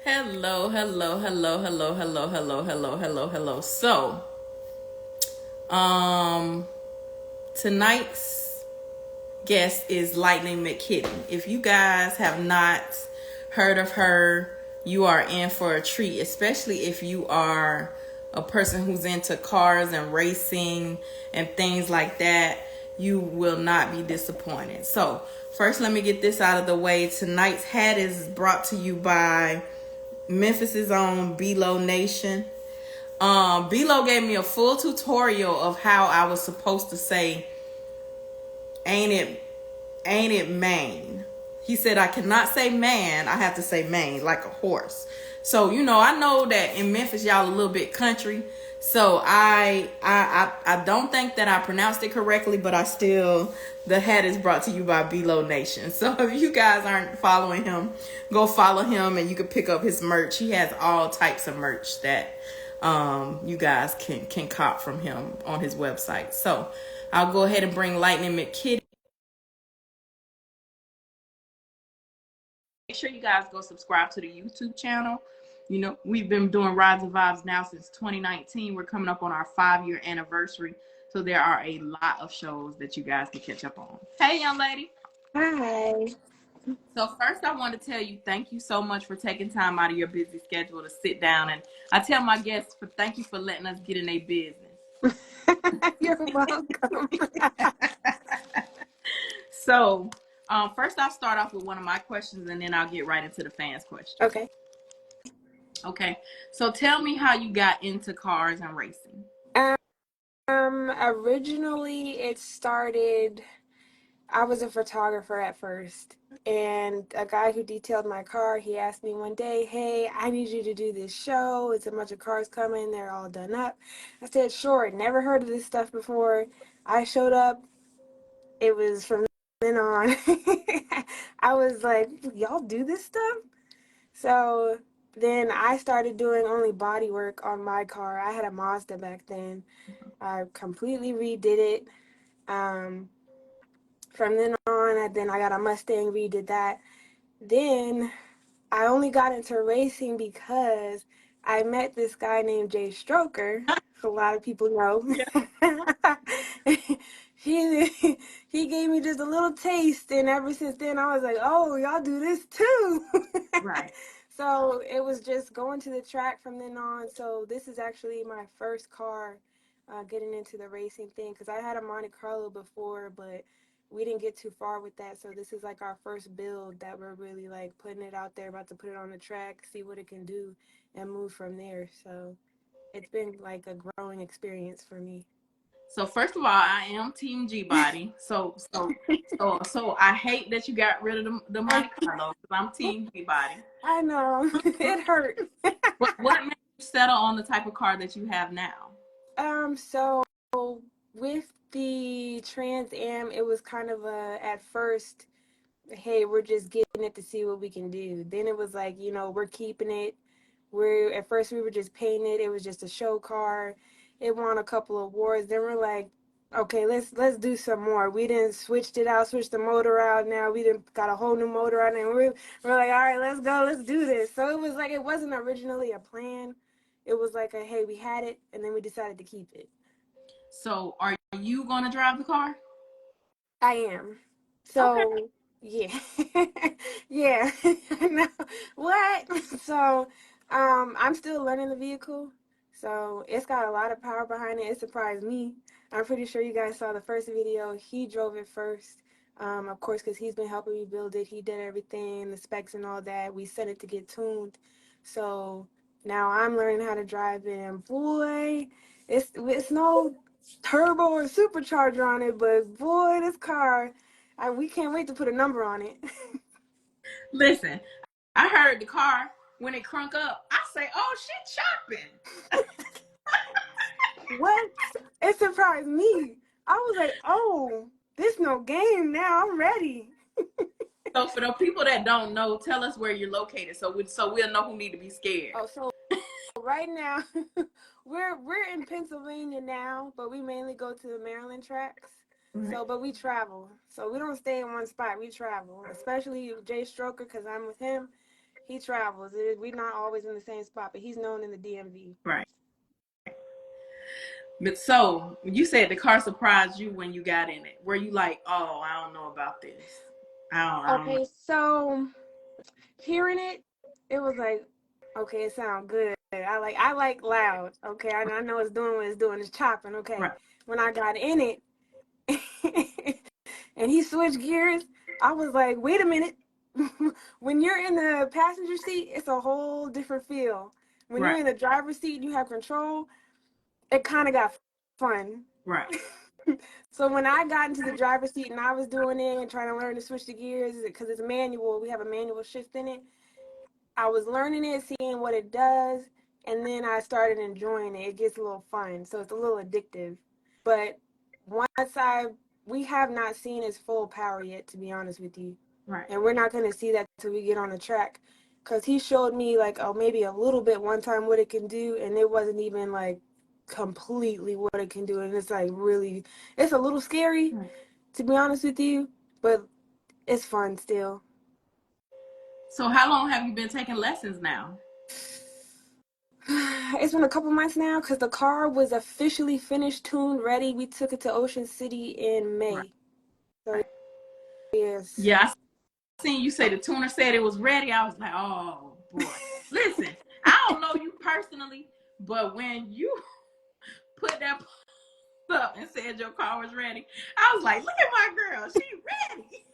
Hello, hello, hello, hello, hello, hello, hello, hello, hello. Um, tonight's guest is Lightning McKitty. If you guys have not heard of her, you are in for a treat, especially if you are a person who's into cars and racing and things like that. You will not be disappointed. So, first, let me get this out of the way. Tonight's hat is brought to you by Memphis's own B-Lo Nation. B-Lo gave me a full tutorial of how I was supposed to say ain't it Maine. He said I cannot say man, I have to say Maine like a horse. So, I know that in Memphis y'all a little bit country. So I don't think that I pronounced it correctly, but the hat is brought to you by B-Lo Nation. So if you guys aren't following him, go follow him and you can pick up his merch. He has all types of merch that you guys can cop from him on his website. So I'll go ahead and bring Lightning McKitty. Make sure you guys go subscribe to the YouTube channel. We've been doing Rides and Vibes now since 2019. We're coming up on our 5-year anniversary. So there are a lot of shows that you guys can catch up on. Hey, young lady. Hi. So first I want to tell you thank you so much for taking time out of your busy schedule to sit down. And I tell my guests thank you for letting us get in their business. You're welcome. So first I'll start off with one of my questions and then I'll get right into the fans' questions. Okay. Okay. So tell me how you got into cars and racing. Originally it started, I was a photographer at first, and a guy who detailed my car, he asked me one day, "Hey, I need you to do this show. It's a bunch of cars coming, they're all done up." I said, "Sure." Never heard of this stuff before. I showed up. It was from then on. I was like, "Y'all do this stuff?" So then I started doing only body work on my car. I had a Mazda back then. I completely redid it. Um, from then on, then I got a Mustang, redid that. Then I only got into racing because I met this guy named Jay Stroker, who a lot of people know. Yeah. he he gave me just a little taste, and ever since then I was like, "Oh, y'all do this too." Right. So it was just going to the track from then on. So this is actually my first car getting into the racing thing, because I had a Monte Carlo before, but we didn't get too far with that. So this is like our first build that we're really like putting it out there, about to put it on the track, see what it can do, and move from there. So it's been like a growing experience for me. So first of all, I am Team G Body. So I hate that you got rid of the I Monte Carlo because I'm Team G Body. I know. It hurt. What made you settle on the type of car that you have now? So with the Trans Am, it was kind of a, at first, hey, we're just getting it to see what we can do. Then it was like, we're keeping it. At first we were just painting it. It was just a show car. It won a couple of awards. Then we're like, okay, let's do some more. We didn't switched it out, switched the motor out. Now we didn't got a whole new motor out, and we're like, all right, let's go, let's do this. So it was like, it wasn't originally a plan. It was like a, hey, we had it, and then we decided to keep it. So are you gonna drive the car? I am. Okay. So yeah. Yeah. No. What? So I'm still learning the vehicle. So it's got a lot of power behind it. It surprised me. I'm pretty sure you guys saw the first video. He drove it first. Of course, because he's been helping me build it. He did everything, the specs and all that. We sent it to get tuned. So now I'm learning how to drive it, and boy, it's no turbo or supercharger on it, but boy, this car, we can't wait to put a number on it. Listen, I heard the car when it crunk up. I say, oh shit, shopping. What? It surprised me. I was like, oh, this no game now. I'm ready. So for the people that don't know, tell us where you're located so we'll know who need to be scared. Oh, so right now we're in Pennsylvania now, but we mainly go to the Maryland tracks. Right. So, but we travel. So we don't stay in one spot. We travel, especially Jay Stroker, because I'm with him. He travels. We're not always in the same spot, but he's known in the DMV. Right. But so you said the car surprised you when you got in it. Were you like, oh, I don't know about this? I don't know. Okay, so hearing it, it was like, okay, it sounds good. I like loud. Okay, I know it's doing what it's doing. It's chopping. Okay, Right. when I got in it, and he switched gears, I was like, wait a minute. When you're in the passenger seat, it's a whole different feel. When you're Right. in the driver's seat and you have control, it kind of got fun. Right. So when I got into the driver's seat and I was doing it and trying to learn to switch the gears, because it's manual, we have a manual shift in it. I was learning it, seeing what it does, and then I started enjoying it. It gets a little fun, so it's a little addictive. But we have not seen its full power yet, to be honest with you. Right. And we're not going to see that till we get on the track. Because he showed me, like, maybe a little bit one time what it can do, and it wasn't even, like, completely what it can do. And it's, like, really, it's a little scary, to be honest with you, but it's fun still. So how long have you been taking lessons now? It's been a couple months now because the car was officially finished, tuned, ready. We took it to Ocean City in May. Right. So, yes. Yeah, I seen you say the tuner said it was ready. I was like, oh, boy. Listen, I don't know you personally, but when you put that up and said your car was ready, I was like, look at my girl. She ready.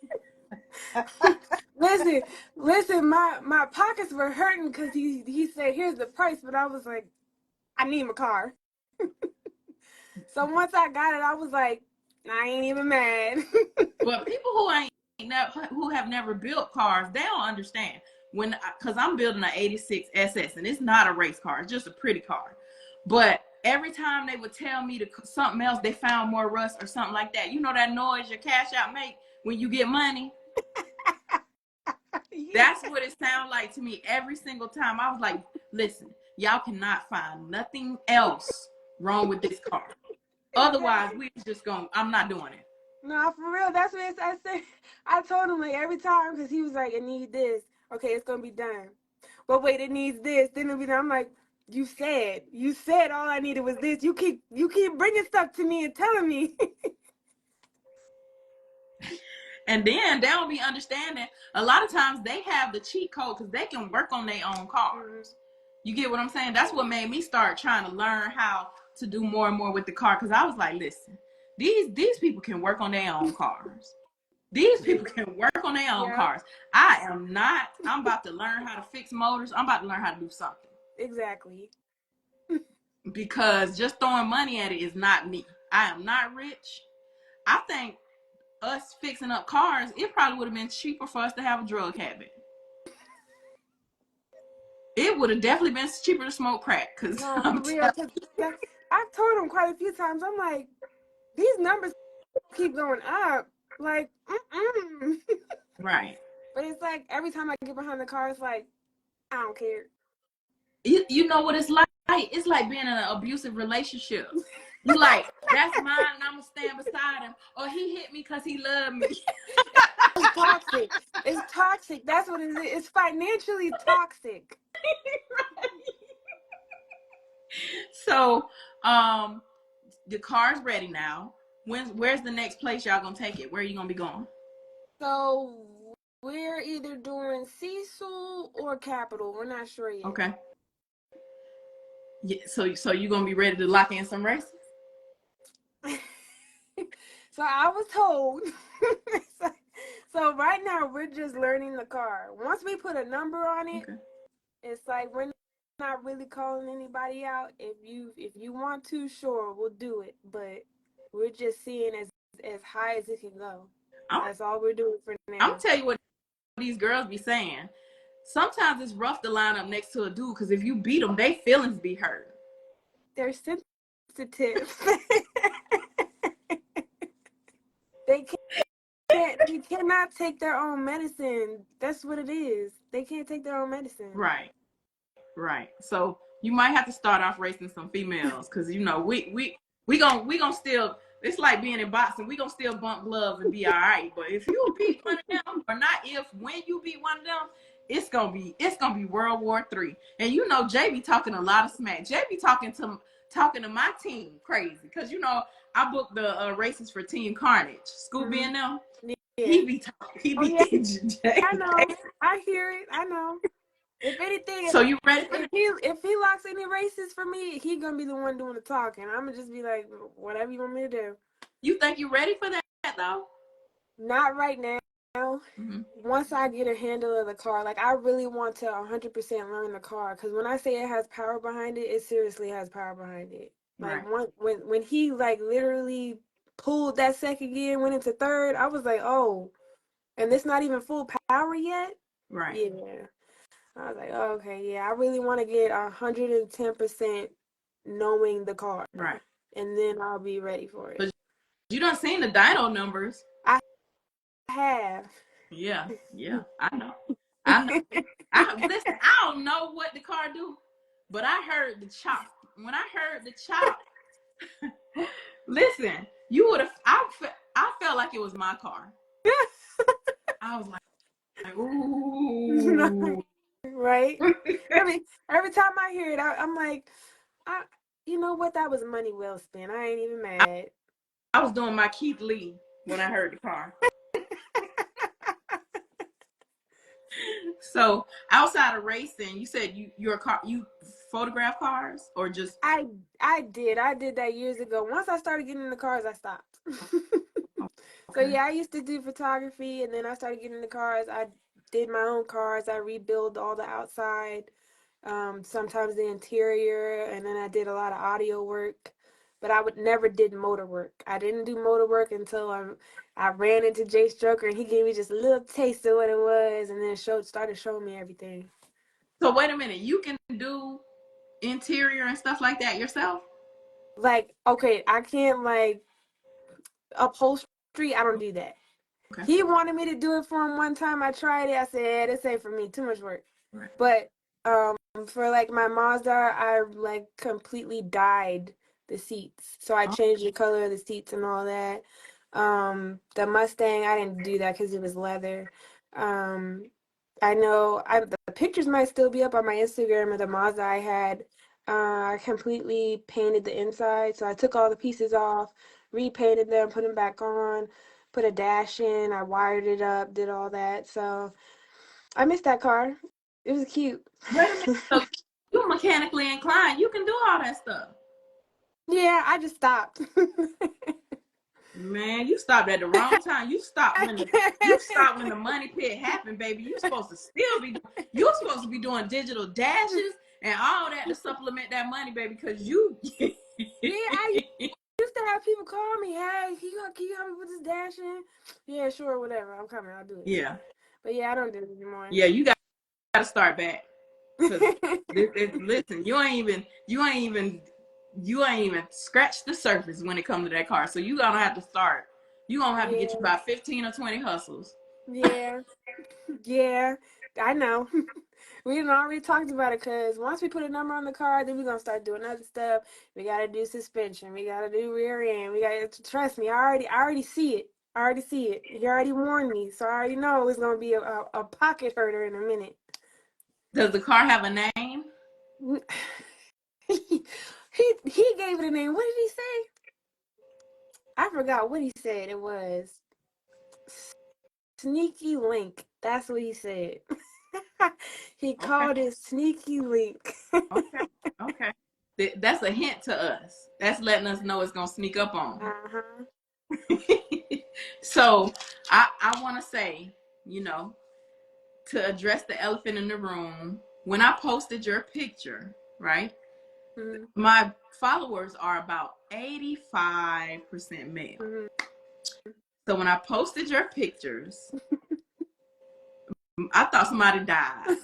Listen, my pockets were hurting because he said, here's the price, but I was like, I need my car. So once I got it, I was like, I ain't even mad. But people who have never built cars, they don't understand. Because I'm building an 86 SS, and it's not a race car. It's just a pretty car. But every time they would tell me something else, they found more rust or something like that. You know that noise your cash out make when you get money? Yeah. That's what it sounded like to me every single time. I was like, listen, y'all cannot find nothing else wrong with this car. Otherwise, I'm not doing it. No, for real. That's what I said. I told him, like, every time, because he was like, it needs this. Okay, it's going to be done. But wait, it needs this. Then it'll be done. I'm like, you said all I needed was this. You keep bringing stuff to me and telling me. And then they'll be understanding. A lot of times they have the cheat code because they can work on their own cars. You get what I'm saying? That's what made me start trying to learn how to do more and more with the car, because I was like, listen, these people can work on their own cars. These people can work on their own cars. I am not. I'm about to learn how to fix motors. I'm about to learn how to do something. Exactly. Because just throwing money at it is not me. I am not rich. I think us fixing up cars, it probably would have been cheaper for us to have a drug habit. It would have definitely been cheaper to smoke crack. Cause no, for real. I've told him quite a few times. I'm like, these numbers keep going up. Like, Right. But it's like every time I get behind the car, it's like, I don't care. You know what it's like? It's like being in an abusive relationship. You like, that's mine and I'm going to stand beside him. Or he hit me because he loved me. It's toxic. It's toxic. That's what it is. It's financially toxic. Right. So, the car's ready now. Where's the next place y'all going to take it? Where are you going to be going? So, we're either doing Cecil or Capital. We're not sure yet. Okay. Yeah, so you're going to be ready to lock in some races? So I was told. So right now we're just learning the car. Once we put a number on it, It's like we're not really calling anybody out. If you want to, sure, we'll do it. But we're just seeing as high as it can go. That's all we're doing for now. I'm tell you what these girls be saying. Sometimes it's rough to line up next to a dude because if you beat them, their feelings be hurt. They're sensitive. They cannot take their own medicine. That's what it is. They can't take their own medicine. Right. So you might have to start off racing some females because we gonna still. It's like being in boxing. We gonna still bump gloves and be all right. But if you beat one of them, or not if, when you beat one of them, it's gonna be World War III. And you know, Jay be talking a lot of smack. Jay be talking to my team crazy, because you know I booked the races for Team Carnage, Scooby and them. Yeah. He be talking. He be Jay. I know. I hear it. I know. If anything, so you ready for if he locks any races for me, he gonna be the one doing the talking. I'm gonna just be like, whatever you want me to do. You think you ready for that though? Not right now. Mm-hmm. Once I get a handle of the car, like I really want to 100% learn the car, because when I say it has power behind it, it seriously has power behind it. Like Right. when he like literally pulled that second gear and went into third, I was like, oh, and it's not even full power yet. Right. Yeah. I was like, oh, okay, yeah, I really want to get 110% knowing the car. Right. And then I'll be ready for it. But you done seen the dyno numbers. I have. Yeah, I know. Listen, I don't know what the car do, but I heard the chop. When I heard the chop, listen, you would have. I felt like it was my car. I was like, ooh, right. Every time I hear it, I'm like, you know what? That was money well spent. I ain't even mad. I was doing my Keith Lee when I heard the car. So outside of racing, you said you photograph cars, or just I did that years ago. Once I started getting in the cars, I stopped. So yeah, I used to do photography, and then I started getting in the cars. I did my own cars. I rebuild all the outside, sometimes the interior, and then I did a lot of audio work. But I would never did motor work. I didn't do motor work until I ran into Jay Stroker, and he gave me just a little taste of what it was, and then started showing me everything. So wait a minute, you can do interior and stuff like that yourself? Like, okay, I can't like upholstery. I don't do that. Okay. He wanted me to do it for him one time. I tried it. I said, yeah, this ain't for me. Too much work. Right. But for like my Mazda, I like completely dyed the seats. So I changed the color of the seats and all that. The Mustang, I didn't do that because it was leather. I know the pictures might still be up on my Instagram of the Mazda I had. I completely painted the inside. So I took all the pieces off, repainted them, put them back on, put a dash in, I wired it up, did all that. So I missed that car. It was cute. Wait a minute. So you're mechanically inclined. You can do all that stuff. Yeah, I just stopped. Man, you stopped at the wrong time. You stopped when the money pit happened, baby. You're supposed to be doing digital dashes and all that to supplement that money, baby, because you yeah, I used to have people call me, hey, can you help me with this dashing? Yeah, sure, whatever. I'm coming, I'll do it. Yeah. But yeah, I don't do it anymore. Yeah, you got to start back. Listen, you ain't even scratched the surface when it comes to that car. So you gonna have to start. You gonna have to get you about 15 or 20 hustles. Yeah. Yeah, I know. We done already talked about it, because once we put a number on the car, then we're gonna start doing other stuff. We gotta do suspension. We gotta do rear end. We gotta trust me. I already see it. I already see it. He already warned me, so I already know it's gonna be a pocket herder in a minute. Does the car have a name? he gave it a name. What did he say? I forgot what he said. It was Sneaky Link. That's what he said. He called it Sneaky Link. Okay. That's a hint to us. That's letting us know it's gonna sneak up on. So I want to say, to address the elephant in the room, when I posted your picture, right? Mm-hmm. My followers are about 85% male. Mm-hmm. So when I posted your pictures, I thought somebody died.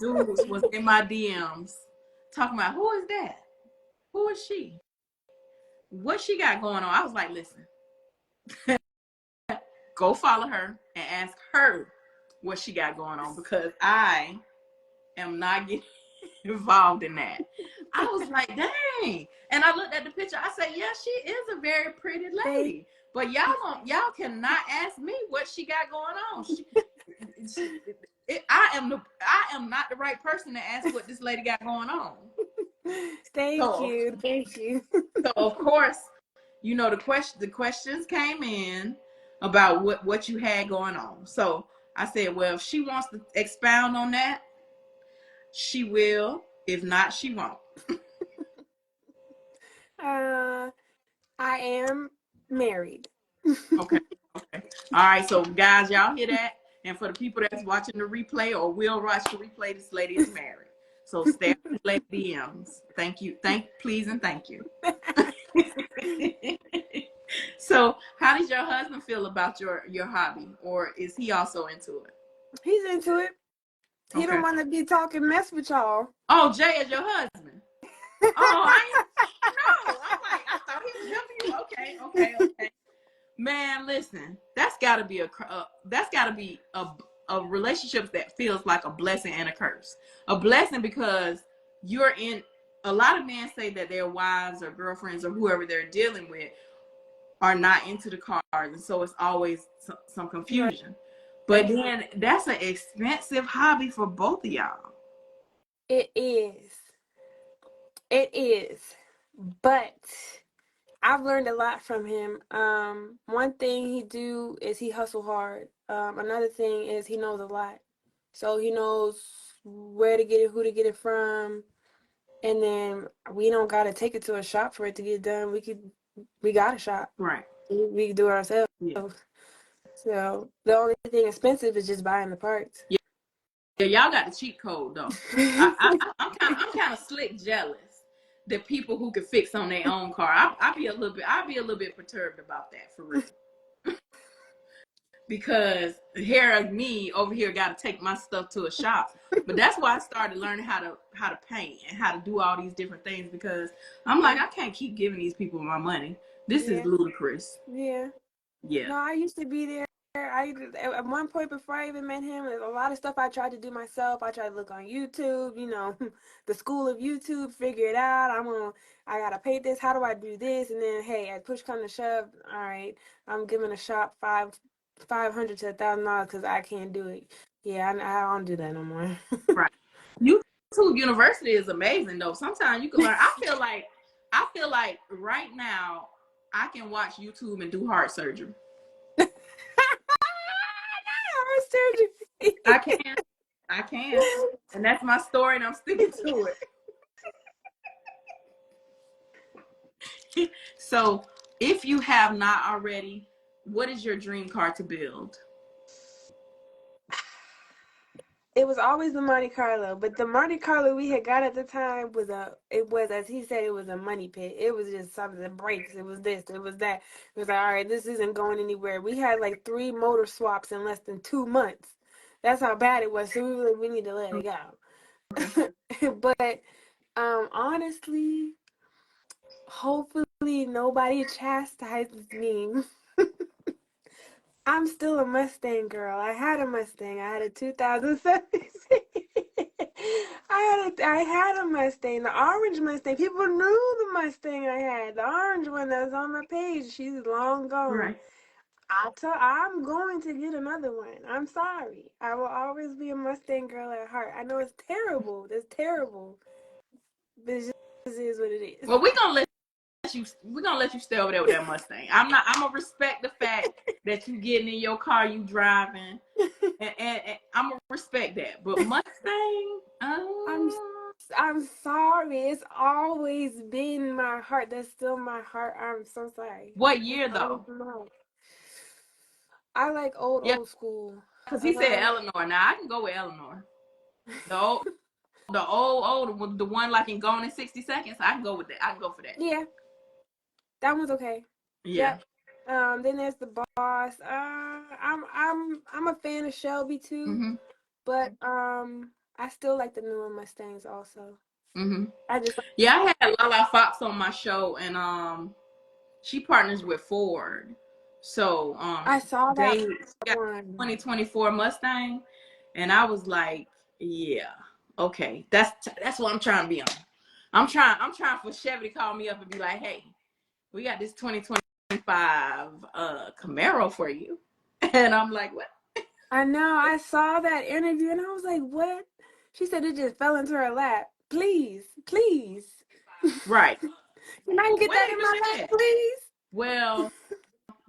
Dudes was in my DMs talking about, who is that? Who is she? What she got going on? I was like, listen, go follow her and ask her what she got going on, because I am not getting involved in that. I was like, dang. And I looked at the picture. I said, yeah, she is a very pretty lady. But y'all cannot ask me what she got going on. I am not the right person to ask what this lady got going on. Thank So, you. Thank you. so of course, the questions came in about what you had going on. So I said, well, if she wants to expound on that, she will. If not, she won't. I am married. Okay. Okay. All right. So guys, y'all hear that? And for the people that's watching the replay or will watch the replay, this lady is married. So stay out the lady DMs. Thank you. Please and thank you. So how does your husband feel about your hobby? Or is he also into it? He's into it. He Okay. don't want to be talking mess with y'all. Oh, Jay is your husband. Oh, I no. I'm like, I thought he was helping you. Okay. Man, listen, that's got to be a relationship that feels like a blessing and a curse. A blessing because you're in. A lot of men say that their wives or girlfriends or whoever they're dealing with are not into the cars, and so it's always some confusion. But then that's an expensive hobby for both of y'all. It is. It is. But I've learned a lot from him. One thing he do is he hustle hard. Another thing is he knows a lot. So he knows where to get it, who to get it from, and then we don't gotta take it to a shop for it to get done. We got a shop. Right. We can do it ourselves. Yeah. So the only thing expensive is just buying the parts. Yeah, y'all got the cheat code though. I'm kind of slick jealous that people who can fix on their own car. I'd be a little bit perturbed about that for real. Because here me over here got to take my stuff to a shop. But that's why I started learning how to paint and how to do all these different things, because I'm like, I can't keep giving these people my money. This is ludicrous. Yeah. Yeah. No, I used to be there. At one point before I even met him, there's a lot of stuff I tried to do myself. I tried to look on YouTube, the school of YouTube, figure it out. I gotta paint this. How do I do this? And then, hey, as push come to shove, all right, I'm giving a shop $500 to $1,000 because I can't do it. Yeah, I don't do that no more. Right. YouTube University is amazing though. Sometimes you can learn. I feel like right now I can watch YouTube and do heart surgery. Heart surgery. I can. And that's my story and I'm sticking to it. So if you have not already, what is your dream car to build? It was always the Monte Carlo, but the Monte Carlo we had got at the time was as he said, it was a money pit. It was just something that breaks. It was this, it was that. It was like, all right, this isn't going anywhere. We had like 3 motor swaps in less than 2 months. That's how bad it was. So we were like, we need to let it go. But honestly, hopefully nobody chastises me. I'm still a Mustang girl. I had a Mustang. I had a 2007. I had a Mustang, the orange Mustang. People knew the Mustang I had, the orange one that's on my page. She's long gone. Right. I'm going to get another one. I'm sorry. I will always be a Mustang girl at heart. I know it's terrible. It's terrible. But it just is what it is. Well, we're gonna let you stay over there with that Mustang. I'm gonna respect the fact that you getting in your car, you driving, and I'm gonna respect that. But Mustang, I'm sorry. It's always been my heart. That's still my heart. I'm so sorry. What year though? I like old school. Because he said Eleanor. Now I can go with Eleanor. The old, the one like in Gone in 60 Seconds. I can go with that. I can go for that. Yeah, that one's okay. Yeah. Then there's the Boss. I'm a fan of Shelby too, but I still like the newer Mustangs also. I had Lala Fox on my show, and she partners with Ford. So I saw that got 2024 Mustang, and I was like, yeah, okay, that's what I'm trying to be on. I'm trying for Chevy to call me up and be like, hey, we got this 2025 Camaro for you. And I'm like, what? I know. I saw that interview and I was like, what? She said it just fell into her lap. Please, please. Right. Can I get that Wait in a my lap, minute. please? Well,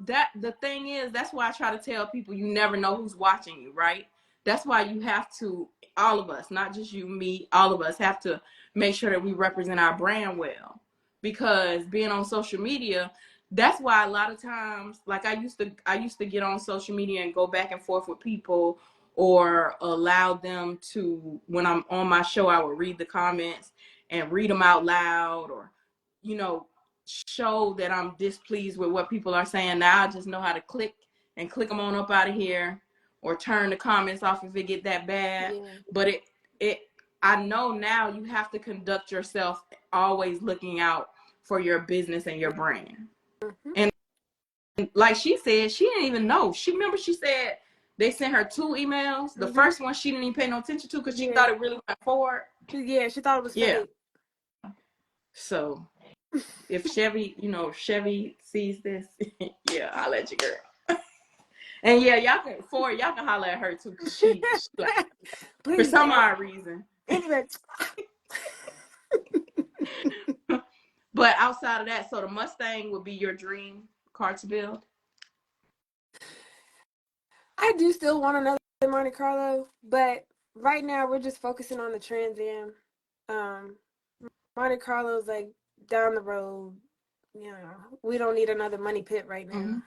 that the thing is, that's why I try to tell people you never know who's watching you, right? That's why you have to, all of us, not just you, me, all of us have to make sure that we represent our brand well. Because being on social media, that's why a lot of times, like I used to get on social media and go back and forth with people, or allow them to, when I'm on my show, I would read the comments and read them out loud, or, you know, show that I'm displeased with what people are saying. Now I just know how to click them on up out of here, or turn the comments off if it get that bad. Yeah. But it I know now you have to conduct yourself always looking out for your business and your brand. Mm-hmm. And like she said, she didn't even know. She said they sent her 2 emails. The first one she didn't even pay no attention to because she thought it really went forward. Yeah, she thought it was Yeah. fake. So if Chevy sees this, yeah, I'll let you, girl. And yeah, y'all can holler at her too, because she like, for Please, some man. odd reason. Anyway. But outside of that, so the Mustang would be your dream car to build? I do still want another Monte Carlo, but right now we're just focusing on the Trans Am. Um, Monte Carlo's like down the road. You know, we don't need another money pit right now. Mm-hmm.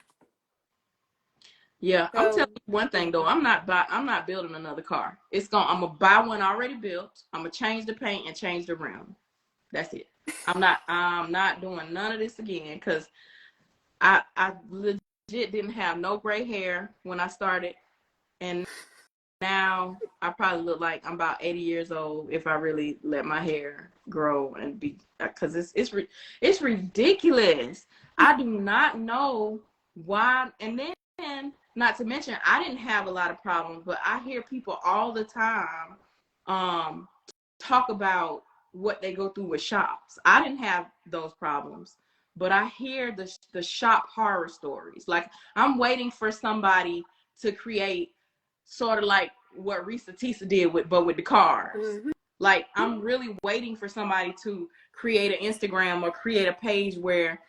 Yeah, I'm So telling you one thing though. I'm not building another car. I'm gonna buy one already built. I'm gonna change the paint and change the rim. That's it. I'm not doing none of this again, because I legit didn't have no gray hair when I started, and now I probably look like I'm about 80 years old if I really let my hair grow and be, because it's ridiculous. I do not know why. And then, not to mention, I didn't have a lot of problems, but I hear people all the time talk about what they go through with shops. I didn't have those problems, but I hear the shop horror stories. Like, I'm waiting for somebody to create sort of like what Risa Tisa did with the cars. mm-hmm. Like, I'm really waiting for somebody to create an Instagram or create a page where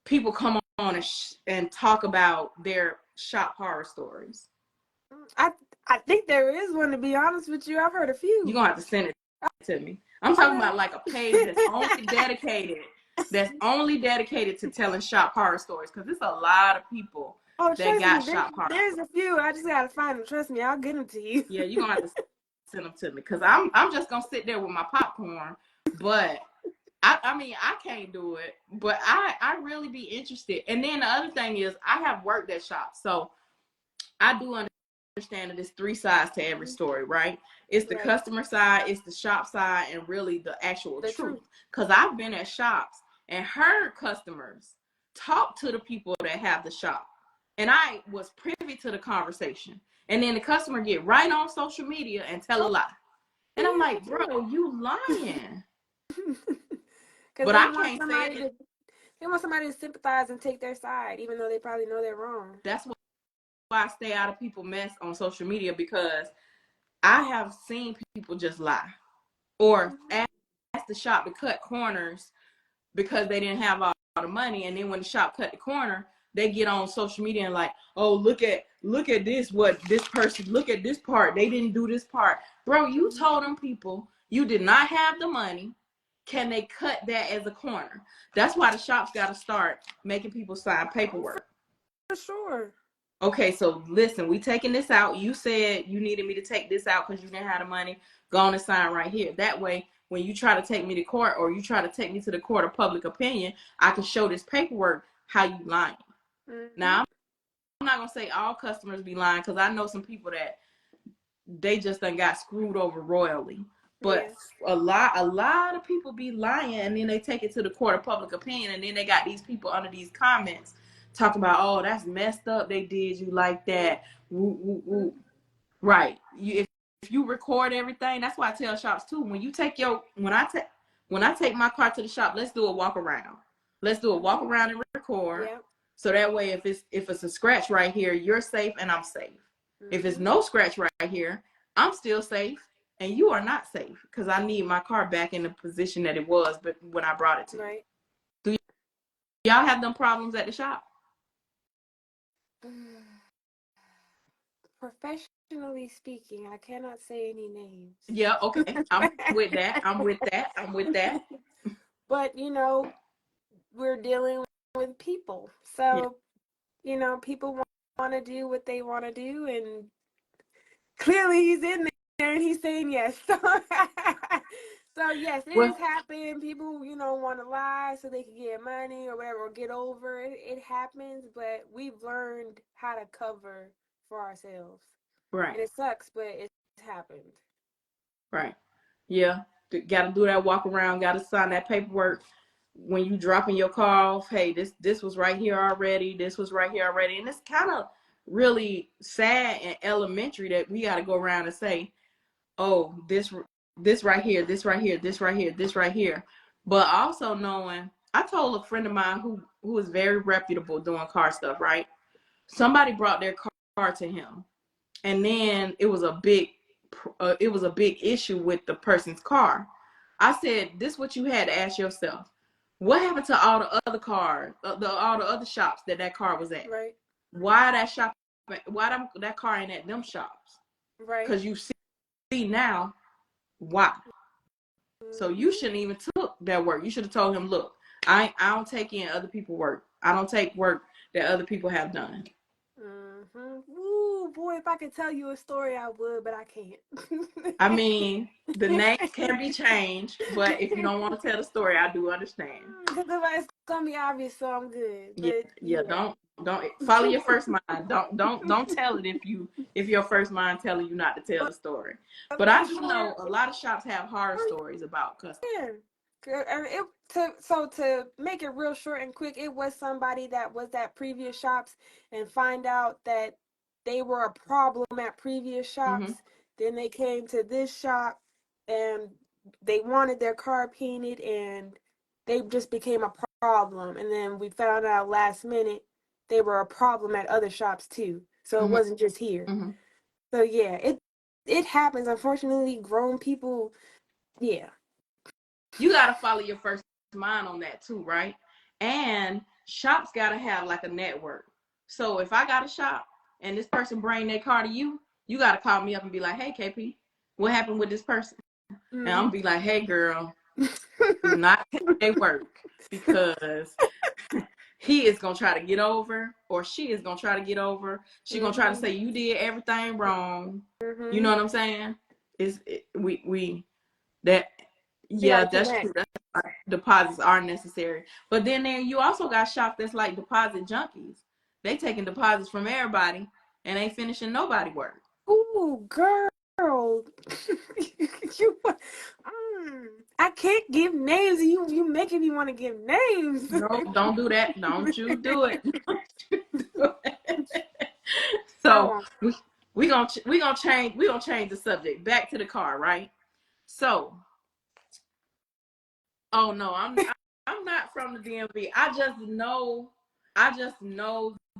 people come on and talk about their shop horror stories. I think there is one, to be honest with you. I've heard a few. You're gonna have to send it to me. I'm talking about like a page that's only dedicated to telling shop horror stories, because there's a lot of people that got shop horror. There's a few. I just gotta find them. Trust me, I'll get them to you. Yeah, you're gonna have to send them to me, because I'm just gonna sit there with my popcorn. But I mean, I can't do it, but I really be interested. And then the other thing is, I have worked at shops, so I do understand that there's 3 sides to every story, right? It's the customer side, it's the shop side, and really the actual truth. Because I've been at shops and heard customers talk to the people that have the shop, and I was privy to the conversation. And then the customer get right on social media and tell a lie. And I'm like, bro, you lying. But I can't say it. They want somebody to sympathize and take their side, even though they probably know they're wrong. That's why I stay out of people's mess on social media, because I have seen people just lie, or ask the shop to cut corners because they didn't have all the money, and then when the shop cut the corner, they get on social media and like, oh, look at this, what this person, look at this part, they didn't do this part. Bro, you told them people you did not have the money. Can they cut that as a corner? That's why the shops got to start making people sign paperwork. For sure. Okay, so listen, we taking this out. You said you needed me to take this out because you didn't have the money. Go on and sign right here. That way, when you try to take me to court, or you try to take me to the court of public opinion, I can show this paperwork how you lying. Mm-hmm. Now, I'm not going to say all customers be lying, because I know some people that they just done got screwed over royally. But a lot of people be lying, and then they take it to the court of public opinion, and then they got these people under these comments talking about, oh, that's messed up, they did you like that. Woo, woo, woo. Right. If you record everything, that's why I tell shops too, when I take my car to the shop, let's do a walk around. Let's do a walk around and record. Yep. So that way, if it's a scratch right here, you're safe and I'm safe. If it's no scratch right here, I'm still safe, and you are not safe because I need my car back in the position that it was, but when I brought it to you. Right. Do y'all have them problems at the shop? Professionally speaking, I cannot say any names. Yeah, okay. I'm with that. I'm with that. I'm with that. But, you know, we're dealing with people. Yeah. So, you know, people want to do what they want to do, and clearly he's in there and he's saying yes. So yes, it Well, has happened. People, you know, want to lie so they can get money or whatever, or get over it. It happens, but we've learned how to cover for ourselves. right, And it sucks, but it's happened. right. Yeah. Got to do that walk around. Got to sign that paperwork when you dropping your car off. Hey, this was right here already. This was right here already, and it's kind of really sad and elementary that we got to go around and say, oh, this right here, this right here, this right here, this right here. But also knowing, I told a friend of mine who is very reputable doing car stuff, right? Somebody brought their car to him, and then it was a big issue with the person's car. I said, this is what you had to ask yourself. What happened to all the other cars, all the other shops that car was at? Right. Why that car ain't at them shops? Right. Because you see now why. So you shouldn't even took that work. You should have told him, look, I don't take in other people's work. I don't take work that other people have done. Ooh, boy, if I could tell you a story, I would, but I can't. I mean, the names can be changed, but if you don't want to tell the story, I do understand. Because it's gonna be obvious, so I'm good. Yeah, But yeah. Don't follow your first mind. Don't tell it if your first mind telling you not to tell the story. But I do know a lot of shops have horror stories about customers. Yeah. To make it real short and quick, it was somebody that was at previous shops and find out that they were a problem at previous shops. Mm-hmm. Then they came to this shop and they wanted their car painted and they just became a problem. And then we found out last minute they were a problem at other shops too. So it Mm-hmm. wasn't just here. Mm-hmm. So yeah, it happens. Unfortunately, grown people, yeah. You gotta follow your first mind on that too, right? And shops gotta have like a network. So if I got a shop and this person bring their car to you, you gotta call me up and be like, hey KP, what happened with this person? And I'm be like, hey girl, do not take their work because he is gonna try to get over, or she is gonna try to get over. She gonna try to say you did everything wrong. You know what I'm saying? We that yeah, that's true. That's deposits are necessary. But then you also got shops that's like deposit junkies. They taking deposits from everybody and ain't finishing nobody work. Ooh, girl. you, I can't give names. You making me want to give names. No, don't do that. Don't you do it. So we gonna change the subject back to the car, right? So, oh no, I'm not from the DMV. I just know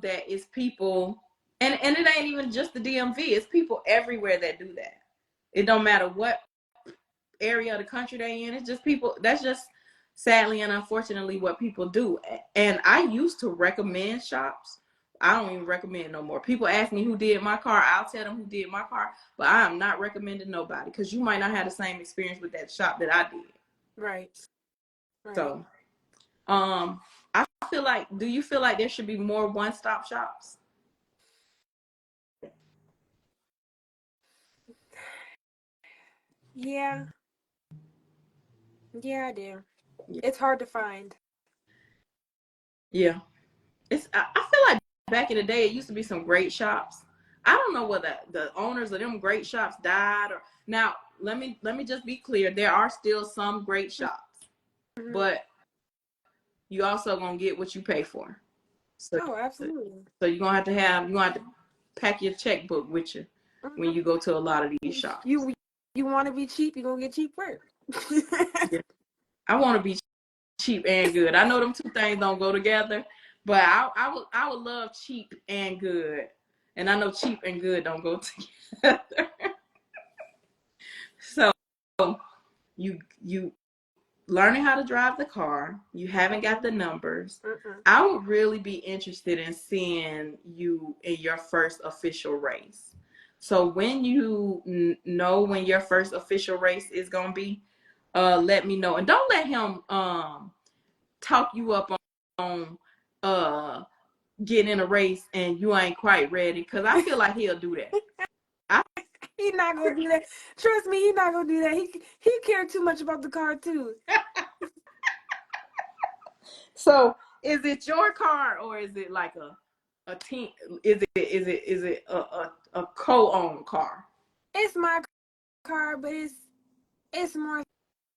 that it's people, and it ain't even just the DMV. It's people everywhere that do that. It don't matter what area of the country they in. It's just people. That's just sadly and unfortunately what people do. And I used to recommend shops. I don't even recommend no more. People ask me who did my car. I'll tell them who did my car, but I am not recommending nobody because you might not have the same experience with that shop that I did. Right. So, I feel like, do you feel like there should be more one-stop shops? Yeah. Yeah, I do. Yeah. It's hard to find. Yeah. I feel like back in the day, it used to be some great shops. I don't know whether the owners of them great shops died or now. Let me just be clear. There are still some great shops, but you also gonna get what you pay for. So, absolutely. So you're gonna have to pack your checkbook with you when you go to a lot of these shops. You want to be cheap, you're gonna get cheap work. Yeah. I want to be cheap and good. I know them two things don't go together, but I would love cheap and good. And I know cheap and good don't go together. So you learning how to drive the car, you haven't got the numbers. I would really be interested in seeing you in your first official race. So when you know when your first official race is gonna be, let me know. And don't let him talk you up on getting in a race and you ain't quite ready, because I feel like he'll do that. He's not gonna do that. Trust me, he's not gonna do that. He cared too much about the car too. So is it your car or is it like a team? Is it a co-owned car? It's my car, but it's more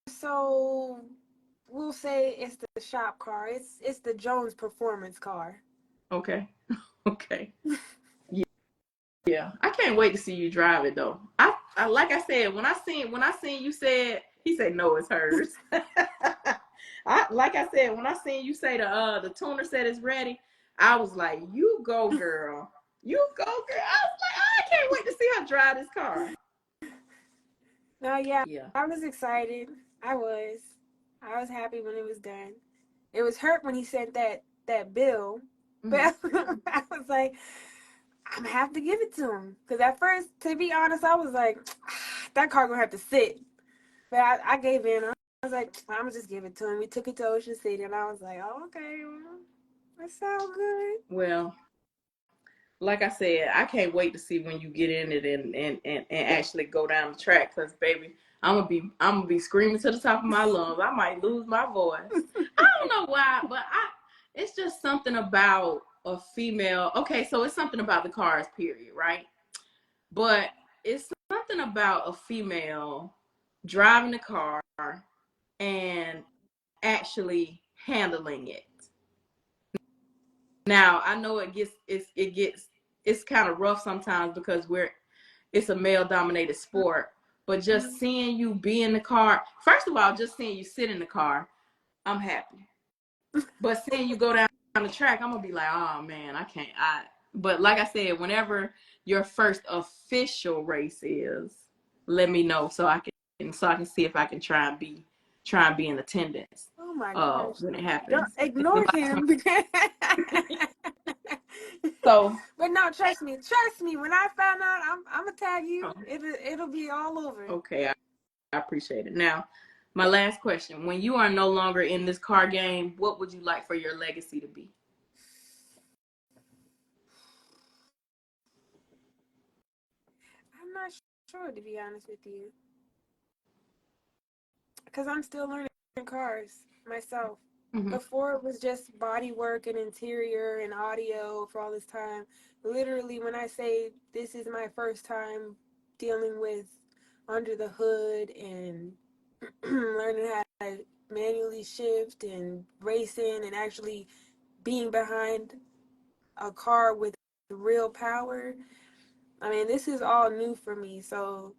so, we'll say it's the shop car. It's the Jones performance car. Okay. Okay. Yeah. I can't wait to see you drive it though. I like I said, when I seen you said, he said no, it's hers. Like I said, when I seen you say the tuner said it's ready, I was like, you go girl. You go girl. I was like, I can't wait to see her drive this car. No, yeah. I was excited. I was happy when it was done. It was hurt when he sent that bill. But I was like, I'm gonna have to give it to him. Because at first, to be honest, I was like, that car gonna have to sit. But I gave in. I was like, I'm gonna just give it to him. We took it to Ocean City, and I was like, oh, okay, well, that sounds good. Well, like I said, I can't wait to see when you get in it and actually go down the track. Because baby, I'm gonna be screaming to the top of my lungs. I might lose my voice. I don't know why, but it's just something about a female. Okay, so it's something about the cars, period, right? But it's something about a female driving the car and actually handling it. Now I know it's kind of rough sometimes because it's a male dominated sport, but just seeing you be in the car, first of all, just seeing you sit in the car, I'm happy. But seeing you go down the track, I'm gonna be like, oh man, I can't. But like I said, whenever your first official race is, let me know so I can see if I can try and be in attendance. Oh my gosh! When it happens, ignore him. So, but no, trust me. When I found out, I'm gonna tag you. It'll be all over. Okay, I appreciate it. Now, my last question: when you are no longer in this car game, what would you like for your legacy to be? I'm not sure, to be honest with you, because I'm still learning cars myself. Before it was just body work and interior and audio for all this time. Literally, when I say this is my first time dealing with under the hood and learning how to manually shift and racing and actually being behind a car with real power, I mean, this is all new for me. So,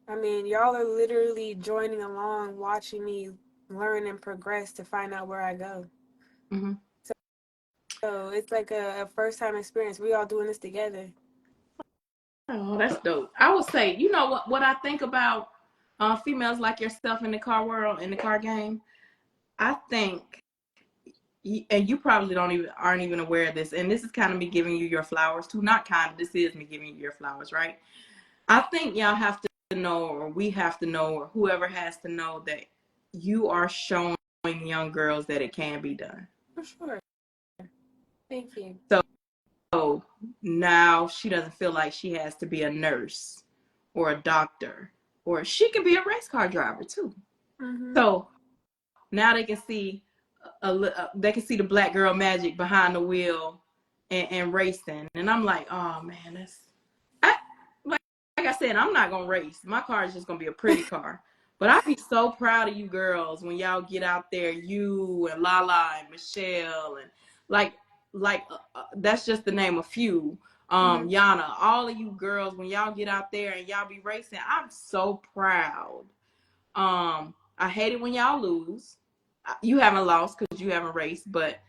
I mean, y'all are literally joining along, watching me learn and progress to find out where I go. So it's like a first time experience. We all doing this together. Oh, that's dope. I would say, you know what I think about females like yourself in the car world, in the car game? I think, and you probably aren't even aware of this, and this is kind of me giving you your flowers too. Not kind of, this is me giving you your flowers, right? I think y'all have to know, or we have to know, or whoever has to know that you are showing young girls that it can be done. For sure. Thank you. So now she doesn't feel like she has to be a nurse or a doctor, or she can be a race car driver too. So now they can see the black girl magic behind the wheel and racing. And I'm like, oh man, like I said, I'm not gonna race. My car is just gonna be a pretty car. But I'd be so proud of you girls when y'all get out there, you and Lala and Michelle, and like that's just the name of few. Yana, all of you girls, when y'all get out there and y'all be racing, I'm so proud. I hate it when y'all lose. You haven't lost because you haven't raced, but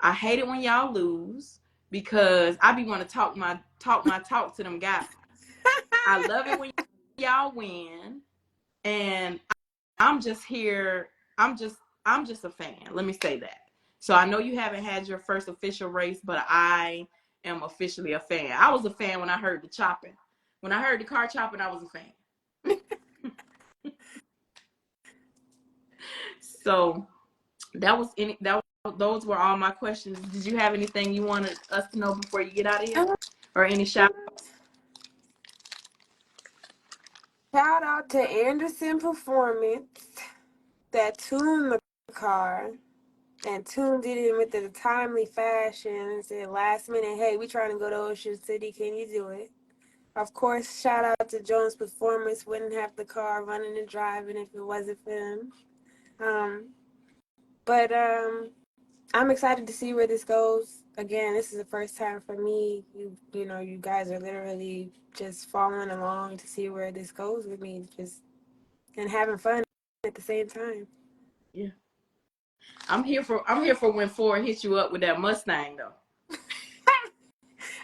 I hate it when y'all lose. because I be want to talk my talk to them guys. I love it when y'all win, and I'm just here. I'm just a fan. Let me say that. So I know you haven't had your first official race, but I am officially a fan. I was a fan when I heard the chopping. When I heard the car chopping, I was a fan. So those were all my questions. Did you have anything you wanted us to know before you get out of here? Or any shout outs? Shout out to Anderson Performance that tuned the car and tuned it in with the timely fashion and said last minute, hey, we trying to go to Ocean City, can you do it? Of course, shout out to Jones Performance, wouldn't have the car running and driving if it wasn't for him. But I'm excited to see where this goes. Again, this is the first time for me. You know, you guys are literally just following along to see where this goes with me, just and having fun at the same time. Yeah. I'm here for when Ford hits you up with that Mustang though.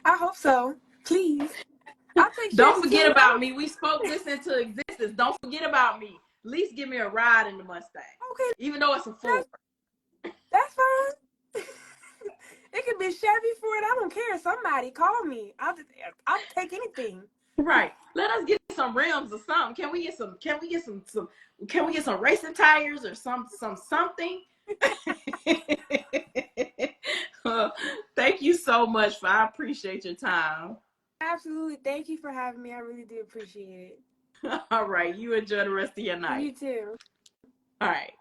I hope so. Please. I'll take Don't forget about me. We spoke this into existence. Don't forget about me. At least give me a ride in the Mustang. Okay. Even though it's a Ford. That's fine. It could be Chevy Ford. I don't care. Somebody call me. I'll take anything. Right. Let us get some rims or something. Can we get some racing tires or something? Thank you so much. I appreciate your time. Absolutely. Thank you for having me. I really do appreciate it. All right. You enjoy the rest of your night. You too. All right.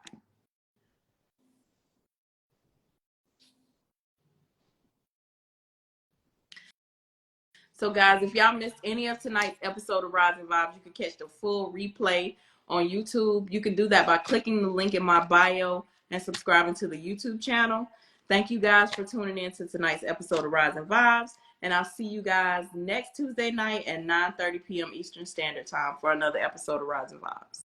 So, guys, if y'all missed any of tonight's episode of Rising Vibes, you can catch the full replay on YouTube. You can do that by clicking the link in my bio and subscribing to the YouTube channel. Thank you guys for tuning in to tonight's episode of Rising Vibes. And I'll see you guys next Tuesday night at 9:30 p.m. Eastern Standard Time for another episode of Rising Vibes.